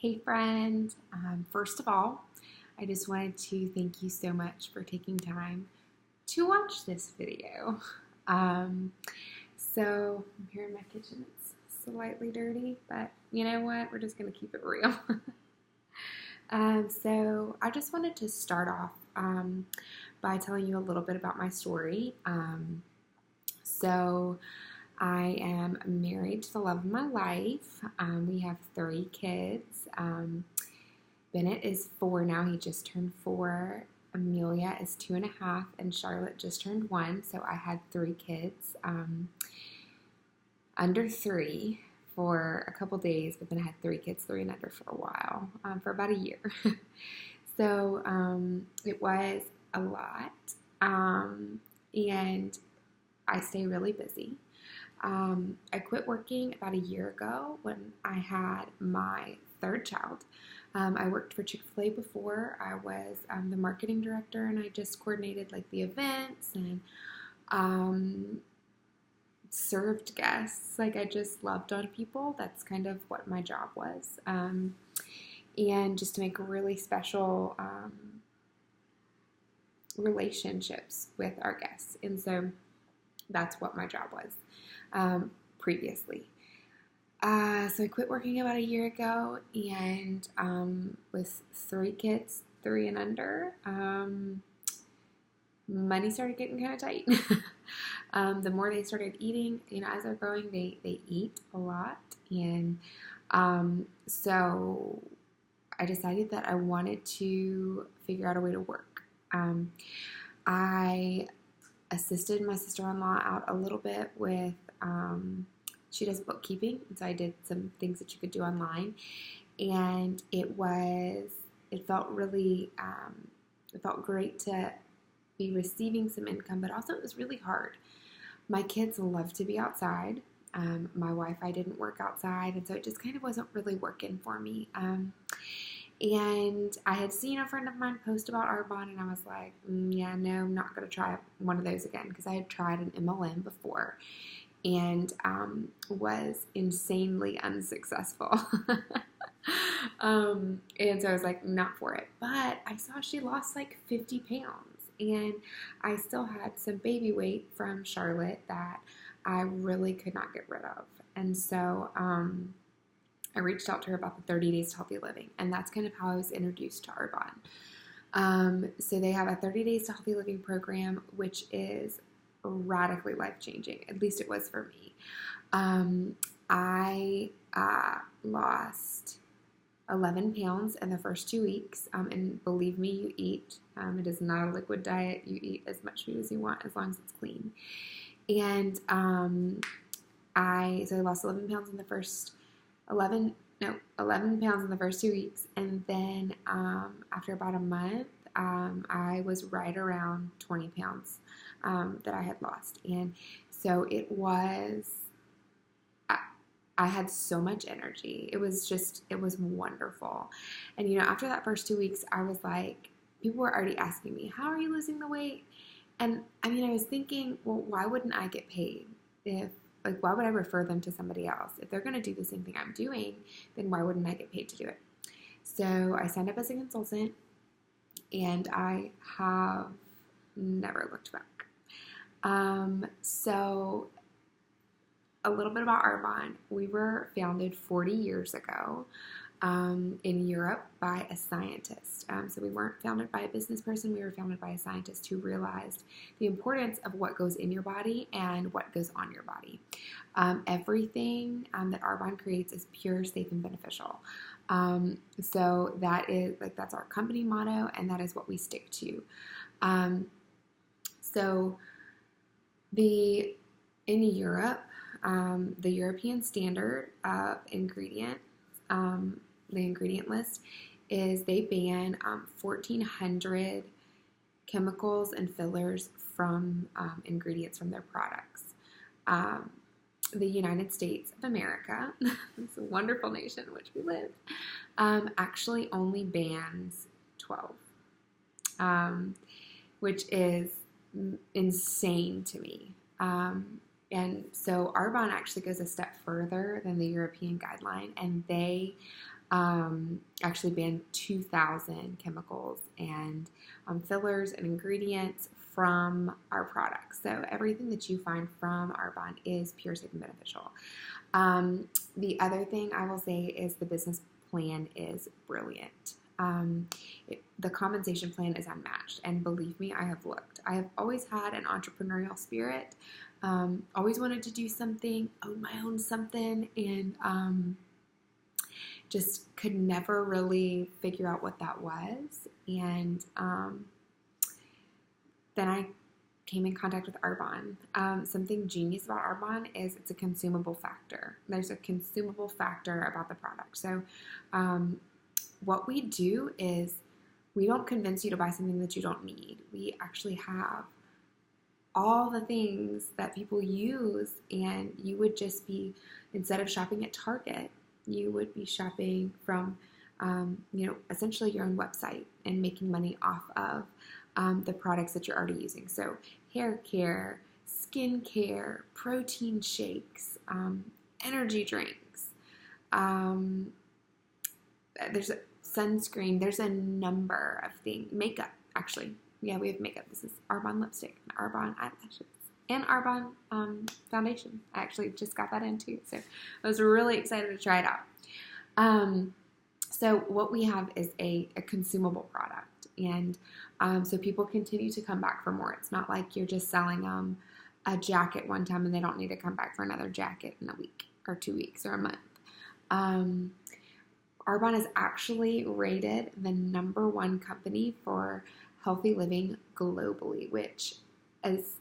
Hey friend, first of all, I just wanted to thank you so much for taking time to watch this video. Um, I'm here in my kitchen. It's slightly dirty, but you know what? We're just going to keep it real. I just wanted to start off by telling you a little bit about my story. So I am married to the love of my life. We have 3 kids. Bennett is 4 now. He just turned 4. Amelia is 2.5, and Charlotte just turned 1. So I had 3 kids under 3 for a couple days, but then I had 3 kids, 3 and under for a while, for about a year. It was a lot, and I stay really busy. I quit working about a year ago when I had my 3rd child. I worked for Chick-fil-A before. I was the marketing director, and I just coordinated like the events and served guests. Like, I just loved on people. That's kind of what my job was. And just to make really special relationships with our guests. And so that's what my job was previously. So I quit working about a year ago, and with 3 kids, 3 and under, money started getting kind of tight. The more they started eating, as they're growing, they eat a lot. And so I decided that I wanted to figure out a way to work. I assisted my sister-in-law out a little bit with, she does bookkeeping, and so I did some things that you could do online, and it felt really, it felt great to be receiving some income, but also it was really hard. My kids love to be outside. My Wi-Fi didn't work outside, and so it just kind of wasn't really working for me. And I had seen a friend of mine post about Arbonne, and I was like, yeah, no, I'm not going to try one of those again, because I had tried an MLM before and was insanely unsuccessful. And so I was like, not for it. But I saw she lost like 50 pounds, and I still had some baby weight from Charlotte that I really could not get rid of. And so I reached out to her about the 30 Days to Healthy Living, and that's kind of how I was introduced to Arbonne. So they have a 30 Days to Healthy Living program, which is radically life-changing. At least it was for me. I lost 11 pounds in the first 2 weeks, and believe me, you eat. It is not a liquid diet. You eat as much food as you want, as long as it's clean. And I lost 11 pounds in the first 11 pounds in the first 2 weeks, and then after about a month, I was right around 20 pounds that I had lost. And so it was, I had so much energy. It was wonderful. And after that first 2 weeks, I was like, people were already asking me, how are you losing the weight? And I was thinking, well, why wouldn't I get paid? Why would I refer them to somebody else? If they're going to do the same thing I'm doing, then why wouldn't I get paid to do it? So I signed up as a consultant, and I have never looked back. So a little bit about Arbonne. We were founded 40 years ago in Europe by a scientist. So we weren't founded by a business person. We were founded by a scientist who realized the importance of what goes in your body and what goes on your body. Everything that Arbonne creates is pure, safe, and beneficial. So that's our company motto, and that is what we stick to. In Europe, the European standard of ingredients, the ingredient list is they ban 1,400 chemicals and fillers from ingredients from their products. The United States of America, it's a wonderful nation in which we live, actually only bans 12, which is insane to me. And so Arbonne actually goes a step further than the European guideline, and they actually banned 2,000 chemicals and fillers and ingredients from our products. So everything that you find from Arbonne is pure, safe, and beneficial. The other thing I will say is the business plan is brilliant. The compensation plan is unmatched, and believe me, I have looked. I have always had an entrepreneurial spirit, always wanted to do something, own my own something, and just could never really figure out what that was. And then I came in contact with Arbonne. Something genius about Arbonne is it's a consumable factor. There's a consumable factor about the product. So what we do is we don't convince you to buy something that you don't need. We actually have all the things that people use, and you would just be, instead of shopping at Target, you would be shopping from, essentially your own website and making money off of the products that you're already using. So hair care, skin care, protein shakes, energy drinks, there's a sunscreen, there's a number of things. Makeup, actually. Yeah, we have makeup. This is Arbonne lipstick, and Arbonne eyelashes, and Arbonne foundation. I actually just got that in too, so I was really excited to try it out. So what we have is a consumable product, and so people continue to come back for more. It's not like you're just selling them a jacket one time and they don't need to come back for another jacket in a week or 2 weeks or a month. Arbonne is actually rated the #1 company for healthy living globally, which is,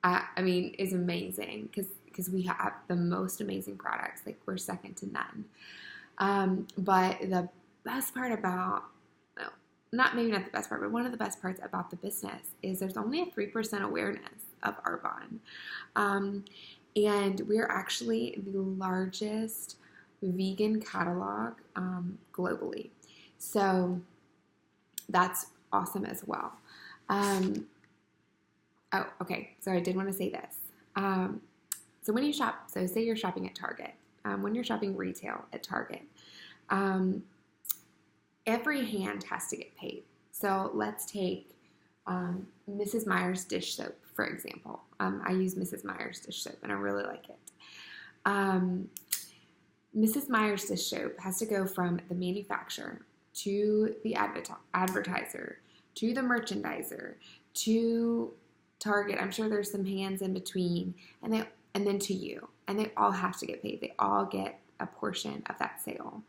is amazing because we have the most amazing products. Like, we're second to none. But the best part about, maybe not the best part, but one of the best parts about the business is there's only a 3% awareness of Arbonne. And we're actually the largest vegan catalog globally. So that's awesome as well. Okay. So I did want to say this. So when you shop, so say you're shopping at Target, when you're shopping retail at Target, every hand has to get paid. So let's take Mrs. Meyer's dish soap, for example. I use Mrs. Meyer's dish soap, and I really like it. Mrs. Meyer's dish soap has to go from the manufacturer to the advertiser, to the merchandiser, to Target. I'm sure there's some hands in between, and then to you. And they all have to get paid. They all get a portion of that sale.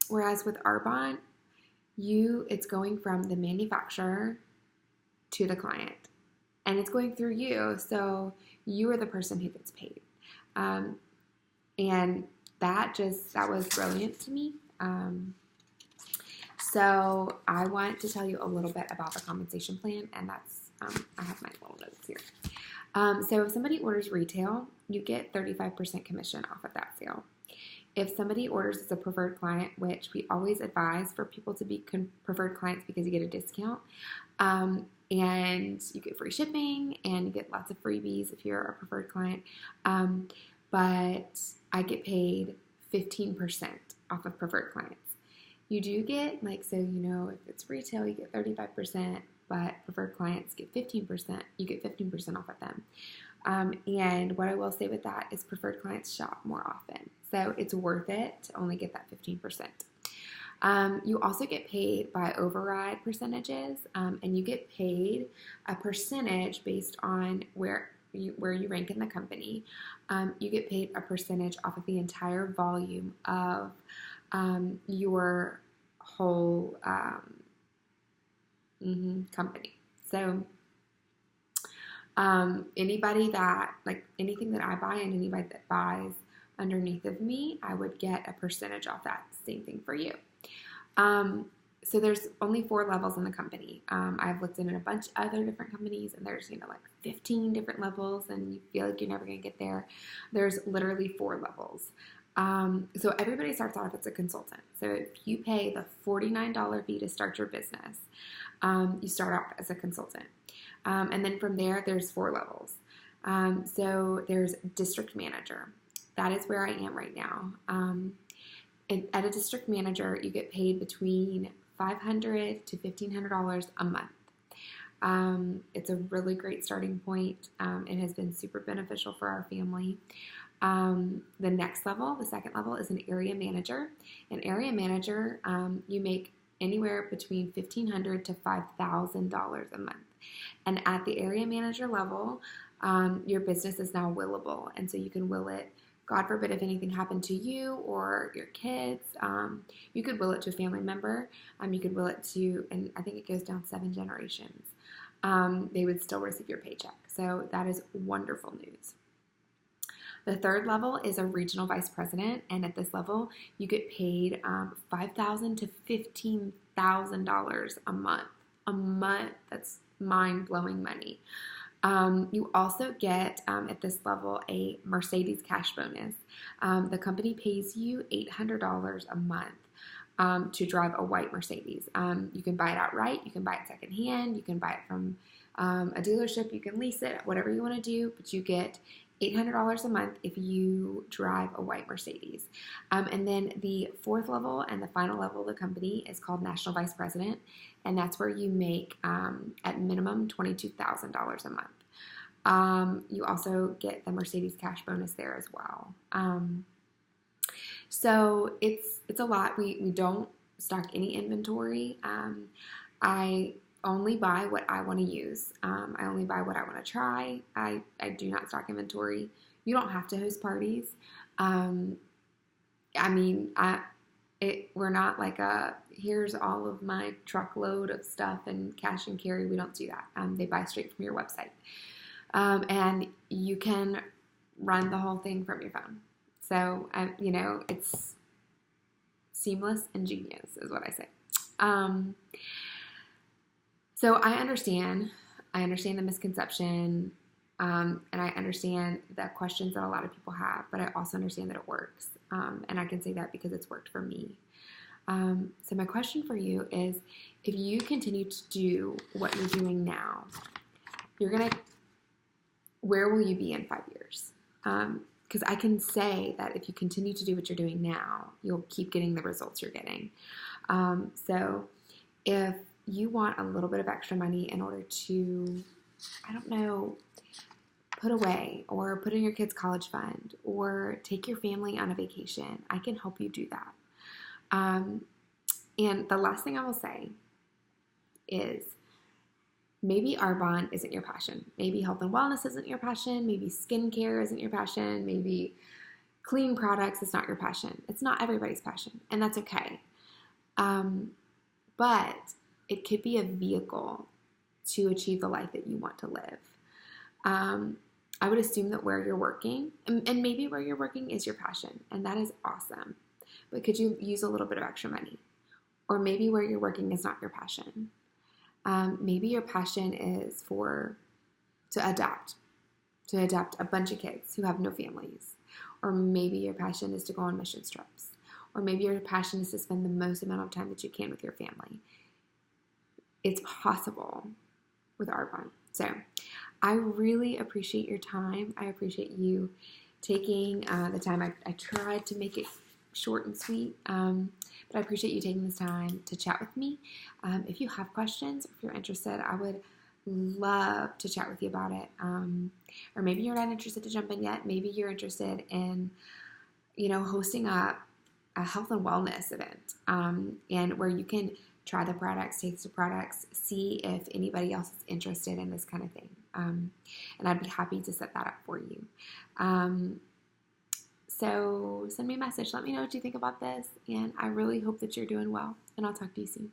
Whereas with Arbonne, it's going from the manufacturer to the client, and it's going through you. So you are the person who gets paid. And that was brilliant to me. So I want to tell you a little bit about the compensation plan, and that's, I have my little notes here. So if somebody orders retail, you get 35% commission off of that sale. If somebody orders as a preferred client, which we always advise for people to be preferred clients because you get a discount, and you get free shipping, and you get lots of freebies if you're a preferred client. But I get paid 15% off of preferred clients. You do get, if it's retail, you get 35%, but preferred clients get 15%. You get 15% off of them. And what I will say with that is preferred clients shop more often. So it's worth it to only get that 15%. You also get paid by override percentages, and you get paid a percentage based on where you rank in the company. You get paid a percentage off of the entire volume of your whole company. So anybody that, anything that I buy and anybody that buys underneath of me, I would get a percentage off that. Same thing for you. So there's only 4 levels in the company. I've looked in a bunch of other different companies, and there's, 15 different levels, and you feel like you're never going to get there. There's literally 4 levels. So everybody starts off as a consultant. So if you pay the $49 fee to start your business, you start off as a consultant. And then from there, there's 4 levels. So there's district manager. That is where I am right now. At a district manager, you get paid between $500 to $1,500 a month. It's a really great starting point. It has been super beneficial for our family. The next level, the second level, is an area manager. An area manager, you make anywhere between $1,500 to $5,000 a month. And at the area manager level, your business is now willable. And so you can will it, God forbid, if anything happened to you or your kids, you could will it to a family member. You could will it to, and I think it goes down 7 generations. They would still receive your paycheck. So that is wonderful news. The third level is a regional vice president, and at this level, you get paid $5,000 to $15,000 a month. A month, that's mind-blowing money. You also get, at this level, a Mercedes cash bonus. The company pays you $800 a month to drive a white Mercedes. You can buy it outright, you can buy it secondhand, you can buy it from a dealership, you can lease it, whatever you want to do, but you get $800 a month if you drive a white Mercedes. And then the fourth level and the final level of the company is called National Vice President, and that's where you make, at minimum, $22,000 a month. You also get the Mercedes cash bonus there as well. So it's a lot. We don't stock any inventory. I only buy what I want to use. I only buy what I want to try. I do not stock inventory. You don't have to host parties. We're not like here's all of my truckload of stuff and cash and carry. We don't do that. They buy straight from your website. And you can run the whole thing from your phone. So, it's seamless and genius is what I say. So I understand the misconception, and I understand the questions that a lot of people have, but I also understand that it works. And I can say that because it's worked for me. So my question for you is, if you continue to do what you're doing now, where will you be in 5 years? Because I can say that if you continue to do what you're doing now, you'll keep getting the results you're getting. So if you want a little bit of extra money in order to, put away or put in your kid's college fund or take your family on a vacation, I can help you do that. And the last thing I will say is, maybe Arbonne isn't your passion. Maybe health and wellness isn't your passion. Maybe skincare isn't your passion. Maybe clean products is not your passion. It's not everybody's passion, and that's okay. But it could be a vehicle to achieve the life that you want to live. I would assume that where you're working, and maybe where you're working is your passion, and that is awesome. But could you use a little bit of extra money? Or maybe where you're working is not your passion. Maybe your passion is to adopt a bunch of kids who have no families. Or maybe your passion is to go on mission trips. Or maybe your passion is to spend the most amount of time that you can with your family. It's possible with Arbonne. So I really appreciate your time. I appreciate you taking the time. I tried to make it short and sweet, but I appreciate you taking this time to chat with me. If you have questions, or if you're interested, I would love to chat with you about it. Or maybe you're not interested to jump in yet. Maybe you're interested in, hosting a health and wellness event, and where you can try the products, taste the products, see if anybody else is interested in this kind of thing. And I'd be happy to set that up for you. So send me a message. Let me know what you think about this. And I really hope that you're doing well. And I'll talk to you soon.